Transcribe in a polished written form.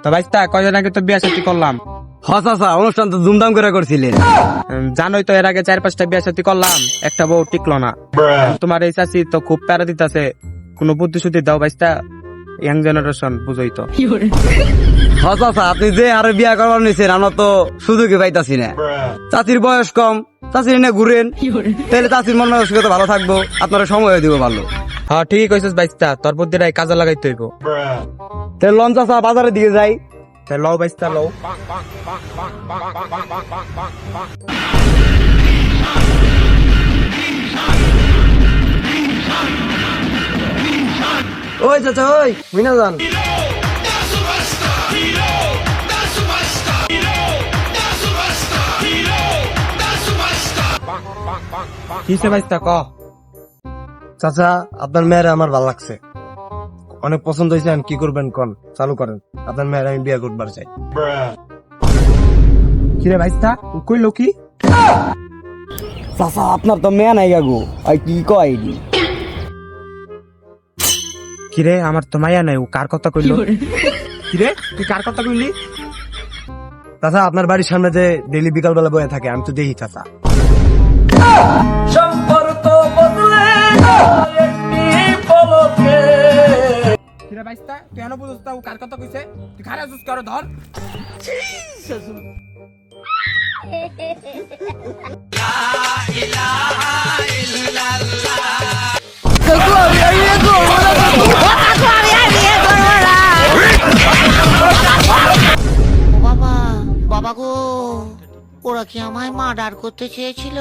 তো বাইস্তা কয়দিন আগে তো বিয়া শাদী করলাম। চাচা অনুষ্ঠান তো ধুমধাম করে করছিলেন। জানোই তো এর আগে 4-5টা বিয়া শাদী করলাম, একটা বউ টিকলো না। তোমার এই চাচি তো খুব প্যারা দিতেছে, কোনো বুদ্ধি শুদ্ধি দাও বাইস্তা, ইয়াং জেনারেশন বুঝই তো। চাচা আপনি যে আরে বিয়া করবার নিছেন আমরা তো সুযোগই পাইতাছি না। চাচির বয়স কম, চাচির এনে ঘুরেন, তাহলে চাচির মন মানসিকতা ভালো থাকবো, আপনারা সময় দিব ভালো। হ্যাঁ ঠিকই কইছিস বাইস্তা, তোর বুদ্ধিটাই কাজে লাগাইতে হইব। তাহলে লন চাচা বাজারের দিকে যাই। তাই লও বাইস্তা লও। ওই চাচা ওই মিনা যান। কিসে বাইস্তা ক। চাচা আপনার মেয়ের আমার ভালো লাগছে, অনেক পছন্দ হয়েছে। কি করবেন কোন, চালু করেন। আপনার মেয়ের আমি বিয়ে করবার চাই। কিরে বাইস্তা কইলো কি? চাচা আপনার তো মেয়া নাই গাগো, আর কি কয়? কিরে আমার তো মায়া নাই, ও কার কথা কইলো? কিরে তুই কার কথা কইলি? চাচা আপনার বাড়ির সামনে যে ডেইলি বিকাল বেলা বয়ে থাকে, আমি তো দেখি চাচা। কিরে বাইস্তা তুই এনো বুঝছ ও কার কথা কইছে? তুই খারা জুস করো ধর। ও বাবা, বাবা গো, ওরা কি আমায় মার্ডার করতে চেয়েছিল?